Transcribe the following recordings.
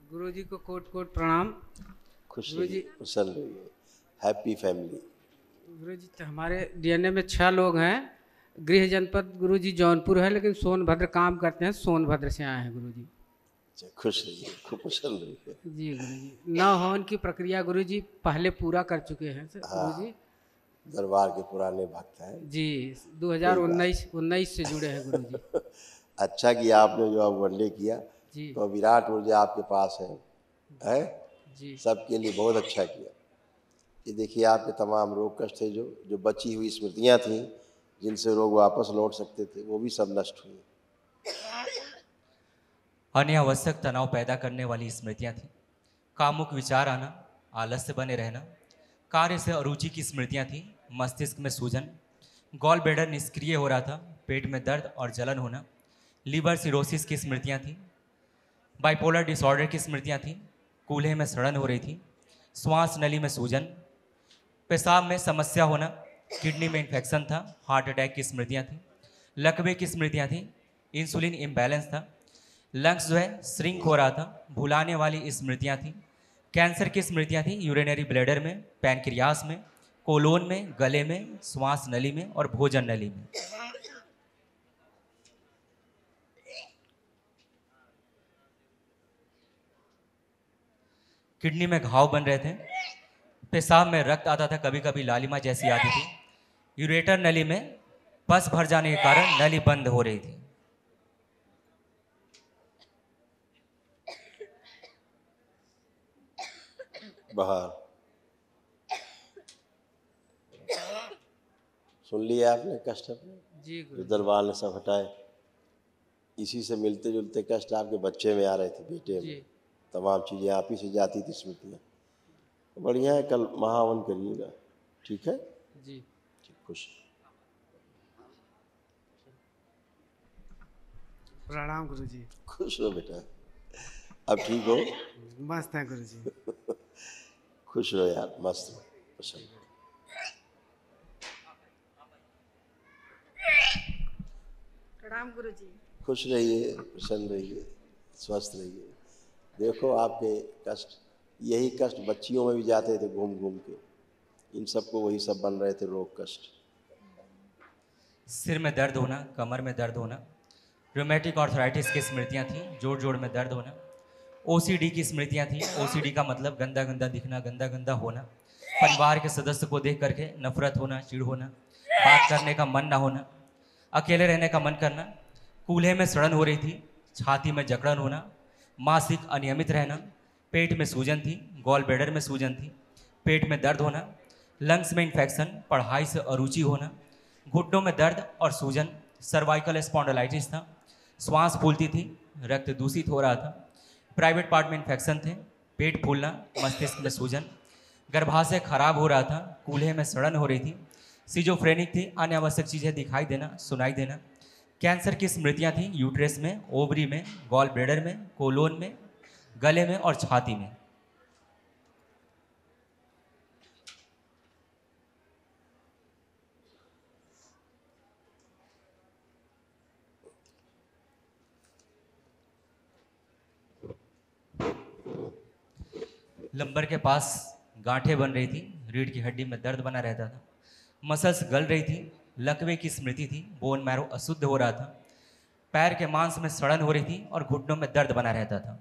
गुरुजी को coat coat प्रणाम। खुश गुरुजी रहिए, प्रसन्न रहिए। Happy family. गुरुजी तो हमारे डीएनए में 6 लोग हैं। गृह जनपद गुरुजी जौनपुर है, लेकिन सोनभद्र काम करते हैं। सोनभद्र से आए हैं गुरुजी। अच्छा, खुश रहिए, खूब प्रसन्न रहिए। जी गुरुजी, नौ हवन की प्रक्रिया गुरुजी पहले पूरा कर चुके हैं गुरुजी। दरबार के पुराने भक्त हैं। जी, कोई बात 2019 से जुड़े हैं गुरुजी। अच्छा किया आपने जो अब वनडे किया, जी तो विराट ऊर्जा आपके पास है जी सबके लिए बहुत अच्छा किया। ये देखिए आपके तमाम रोग कष्ट थे, जो बची हुई स्मृतियां थीं, जिनसे लोग वापस लौट सकते थे, वो भी सब नष्ट हुई। अनावश्यक तनाव पैदा करने वाली स्मृतियां थीं। कामुक विचार आना, आलस्य बने रहना, कार्य से अरुचि की स्मृतियां थीं। मस्तिष्क में सूजन, गॉल ब्लैडर निष्क्रिय हो रहा था, पेट में दर्द और जलन होना, लीवर सिरोसिस की स्मृतियां थीं। बाइपोलर डिसऑर्डर की स्मृतियां थीं। कूल्हे में सड़न हो रही थी, श्वास नली में सूजन, पेशाब में समस्या होना, किडनी में इन्फेक्शन था, हार्ट अटैक की स्मृतियां थीं। लकवे की स्मृतियां थीं। इंसुलिन इम्बैलेंस था, लंग्स जो है श्रिंक हो रहा था, भुलाने वाली स्मृतियां थीं। कैंसर की स्मृतियां थीं यूरिनरी ब्लैडर में, पैनक्रियास में, कोलोन में, गले में, श्वास नली में और भोजन नली में। किडनी में घाव बन रहे थे, पेशाब में रक्त आता था, कभी कभी लालिमा जैसी आती थी। यूरेटर नली में पस भर जाने के कारण नली बंद हो रही थी। बाहर सुन लिया आपने कष्ट अपने, जी जो गुरुजी। दरबार ने सब हटाए। इसी से मिलते जुलते कष्ट आपके बच्चे में आ रहे थे, बेटे जी में। तमाम चीज़ें आप ही से जाती थी स्मृतियाँ। बढ़िया है, कल महावन करिएगा, ठीक है? जी ठीक, खुश। प्रणाम गुरुजी। खुश हो बेटा, अब ठीक हो? मस्त है गुरुजी। खुश रहो यार, मस्त रहो, प्रसन्न रहो। प्रणाम गुरुजी। खुश रहिए, प्रसन्न रहिए, स्वस्थ रहिए। देखो आपके कष्ट, यही कष्ट बच्चियों में भी जाते थे घूम घूम के। इन सबको वही सब बन रहे थे रोग कष्ट। सिर में दर्द होना, कमर में दर्द होना, रोमेटिक आर्थराइटिस की स्मृतियां थीं, जोड़ जोड़ में दर्द होना, ओसीडी की स्मृतियां थीं। ओसीडी का मतलब गंदा गंदा दिखना, गंदा गंदा होना, परिवार के सदस्य को देख करके नफरत होना, चिढ़ होना, बात करने का मन ना होना, अकेले रहने का मन करना, कूल्हे में सड़न हो रही थी, छाती में जकड़न होना, मासिक अनियमित रहना, पेट में सूजन थी, गॉल ब्लैडर में सूजन थी, पेट में दर्द होना, लंग्स में इन्फेक्शन, पढ़ाई से अरुचि होना, घुटनों में दर्द और सूजन, सर्वाइकल स्पॉन्डिलाइटिस था, श्वास फूलती थी, रक्त दूषित हो रहा था, प्राइवेट पार्ट में इन्फेक्शन थे, पेट फूलना, मस्तिष्क में सूजन, गर्भाशय खराब हो रहा था, कूल्हे में सड़न हो रही थी, सिजोफ्रेनिक थी, अनावश्यक चीज़ें दिखाई देना, सुनाई देना, कैंसर की स्मृतियां थी यूट्रस में, ओवरी में, गॉल ब्लैडर में, कोलोन में, गले में और छाती में। लंबर के पास गांठें बन रही थी, रीढ़ की हड्डी में दर्द बना रहता था, मसल्स गल रही थी, लकवे की स्मृति थी, बोन मैरो अशुद्ध हो रहा था, पैर के मांस में सड़न हो रही थी और घुटनों में दर्द बना रहता था।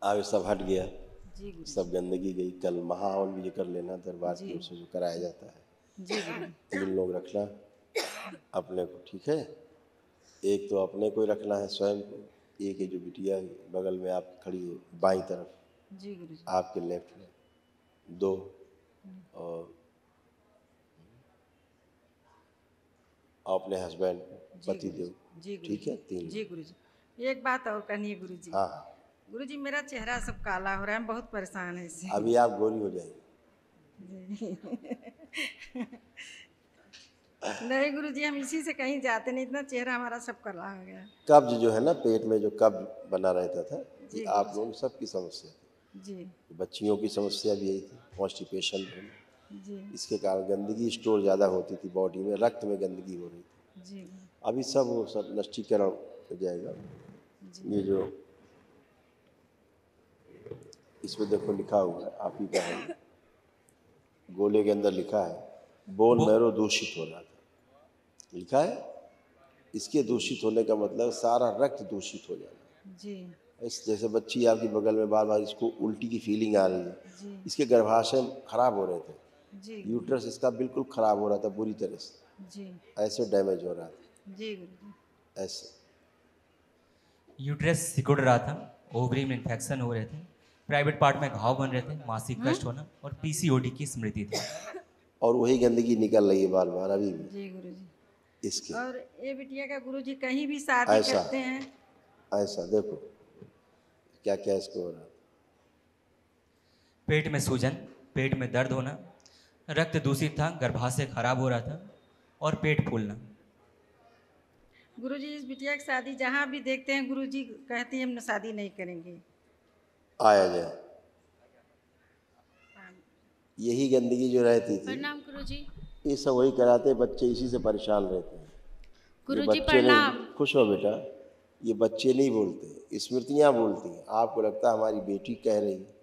अब सब हट गया, जी गुरुजी। सब गंदगी गई। कल महावन भी कर लेना, दरबार की जी। ओर से जो कराया जाता है। जी गुरुजी। 3 लोग रखना अपने को, ठीक है? एक तो अपने को ही रखना है स्वयं को, एक है जो बिटिया बगल में आप खड़ी है बाईं तरफ, जी गुरुजी। आपके लेफ्ट में 2, और अपने हस्बैंड जी पति गुरुजी। देव, जी गुरुजी। ठीक है? 3। जी गुरुजी। एक बात और कहनी है गुरुजी। हाँ हाँ, गुरुजी मेरा चेहरा सब काला हो रहा है, हम बहुत परेशान है इससे। अभी आप गोरी हो जाएंगे। नहीं गुरुजी, हम इसी से कहीं जाते नहीं, इतना चेहरा हमारा सब काला हो गया। कब्ज जो है ना, पेट में जो कब्ज बना रहता था, ये जी आप गुरुजी। लोगों सबकी समस्या थी। जी बच्चियों की समस्या भी यही थी, कॉन्स्टिपेशन। जी इसके कारण गंदगी स्टोर ज़्यादा होती थी बॉडी में, रक्त में गंदगी हो रही थी। जी अभी सब वो सब नष्टीकरण हो जाएगा। ये जो इसमें देखो लिखा हुआ है, आप ही का है, गोले के अंदर लिखा है बोन मैरो दूषित हो रहा था, लिखा है। इसके दूषित होने का मतलब सारा रक्त दूषित हो जाना। जी इस जैसे बच्ची आपकी बगल में बार बार इसको उल्टी की फीलिंग आ रही है, जी इसके गर्भाशय खराब हो रहे थे, जी यूट्रस इसका बिल्कुल खराब हो रहा था बुरी तरह से, जी ऐसे डैमेज हो रहा था, जी गुरुजी। ऐसे। यूट्रस सिकुड़ रहा था, ओवरी में इन्फेक्शन हो रहे थे, प्राइवेट पार्ट में घाव बन रहे थे, मासिक कष्ट होना और पीसीओडी की स्मृति थी। और वही गंदगी निकल रही है बार बार अभी भी जी गुरुजी। इसके। और ये बिटिया का गुरुजी कहीं भी शादी ऐसा। करते हैं। ऐसा देखो क्या क्या इसको हो रहा है। पेट में सूजन, पेट में दर्द होना, रक्त दूषित था, गर्भाशय खराब हो रहा था और पेट फूलना। गुरुजी इस बिटिया की शादी जहाँ भी देखते हैं गुरुजी कहती हैं हम शादी नहीं करेंगे। आया जाए यही गंदगी जो रहती थी, प्रणाम गुरुजी। ये सब वही कराते, बच्चे इसी से परेशान रहते हैं। ये गुरुजी बच्चे प्रणाम। नहीं, खुश हो बेटा, ये बच्चे नहीं बोलते, स्मृतियाँ बोलती हैं। आपको लगता है हमारी बेटी कह रही है,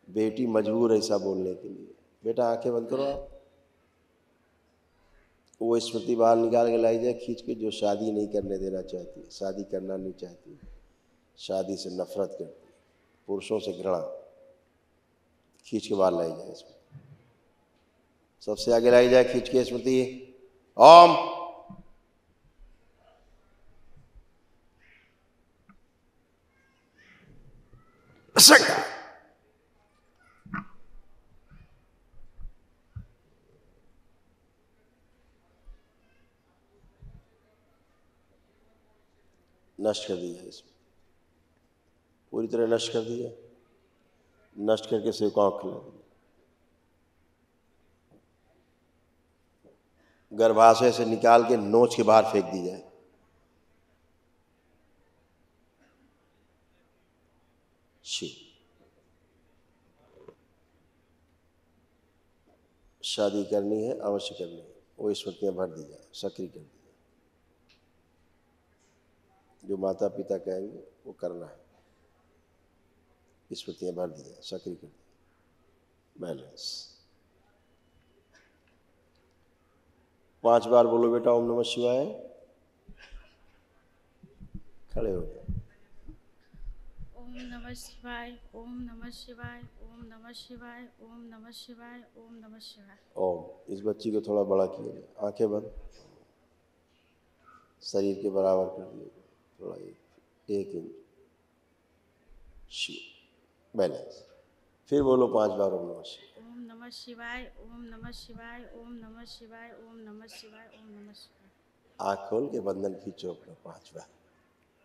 बेटी मजबूर है ऐसा बोलने के लिए। बेटा आंखें बंद करो आप, वो स्मृति बाहर निकाल के लाई जाए खींच के, जो शादी नहीं करने देना चाहती, शादी करना नहीं चाहती, शादी से नफरत करती, पुरुषों से घृणा, खींच के बाहर लाई जाए इसमें। सबसे आगे लाई जाए खींच के स्मृति ओम। नष्ट कर दिया इसमें, पूरी तरह नष्ट कर दिया। नष्ट करके सिर को आँख खिला दिया। गर्भाशय से निकाल के नोच के बाहर फेंक दी जाए। शादी करनी है, अवश्य करनी है, वो स्मृतियाँ भर दी जाए, सक्रिय कर दी जाए। जो माता पिता कहेंगे वो करना है, स्मृतियाँ भर दी जाए, सक्रिय कर दी जाए। बैलेंस 5 बार बोलो बेटा ओम नमः शिवाय। खड़े हो जाए। ओम नमः शिवाय, ओम नमः शिवाय, ओम नमः शिवाय, ओम नमः शिवाय, ओम नमः शिवाय। ओम। इस बच्ची को थोड़ा बड़ा किया जाए, आंखें बंद, शरीर के बराबर कर दिया जाए, थोड़ा 1 इंच। शिव बैलेंस। फिर बोलो 5 बार ओम नमः शिवाय। ओम नमः शिवाय, ओम नमः शिवाय, ओम नमः शिवाय, ओम नमः शिवाय, ओम नमः शिवाय। आँख खोल के बंधन खींचो अपना 5 बार।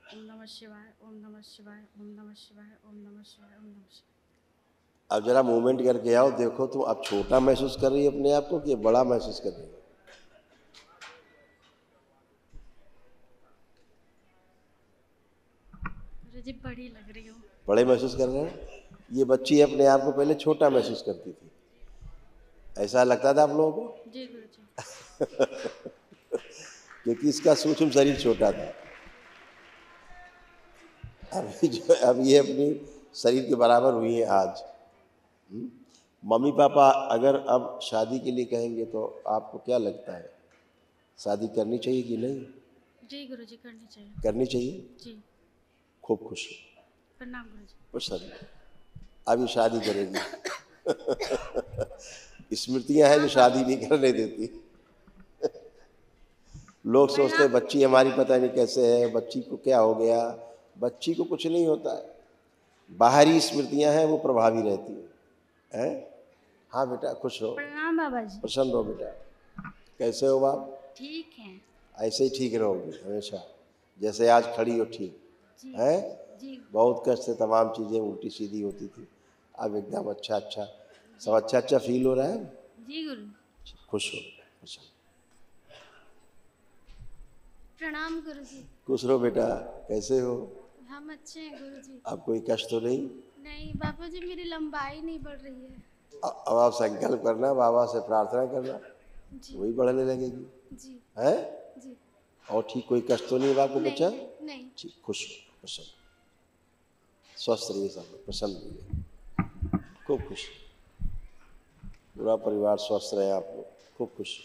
ओम नमः शिवाय, ओम नमः शिवाय, ओम नमः शिवाय, ओम नमः शिवाय, ओम नमः शिवाय। अब जरा मूवमेंट करके आओ, देखो तुम अब छोटा महसूस कर रही है अपने आप को कि बड़ा महसूस कर रही है? गुरुजी बड़ी लग रही हूँ। बड़े महसूस कर रहे हैं? ये बच्ची अपने आप को पहले छोटा महसूस करती थी, ऐसा लगता था आप लोगों को? जी गुरुजी। क्योंकि इसका सूक्ष्म शरीर छोटा था। अब ये अपनी शरीर के बराबर हुई है आज। मम्मी पापा अगर अब शादी के लिए कहेंगे तो आपको क्या लगता है, शादी करनी चाहिए कि नहीं? जी गुरुजी करनी चाहिए। करनी चाहिए। जी। खूब खुश हो। प्रणाम गुरुजी। खुश रहो। अभी शादी करेगी। स्मृतियां हैं जो शादी नहीं करने देती। लोग सोचते हैं बच्ची हमारी पता नहीं कैसे है, बच्ची को क्या हो गया। बच्ची को कुछ नहीं होता है, बाहरी स्मृतियां हैं वो प्रभावी रहती हैं। हाँ बेटा खुश रहो। प्रणाम बाबा जी। प्रसन्न रहो बेटा। कैसे हो बाप? ठीक है। ऐसे ही ठीक रहोगे हमेशा, जैसे आज खड़ी हो ठीक जी। है। जी। बहुत कष्ट से तमाम चीज़ें उल्टी सीधी होती थी, अब एकदम अच्छा अच्छा सब अच्छा अच्छा फील हो रहा है। जी गुरु। खुश हो बेटा, खुश हो। प्रणाम गुरुजी। खुश रहो बेटा। कैसे हो? हम अच्छे हैं गुरुजी। अब कोई कष्ट तो नहीं? नहीं बाबा जी मेरी लंबाई नहीं बढ़ रही है। अब आप संकल्प करना, बाबा से प्रार्थना करना, जी। वही बढ़ने लगेगी। जी। है जी। और ठीक कोई कष्ट तो नहीं है आपको बच्चा? नहीं। ठीक, खुश हो। प्रसन्न, स्वस्थ रहिए, सब लोग प्रसन्न रहिए, खूब खुश, पूरा परिवार स्वस्थ रहे, आप लोग खूब खुश।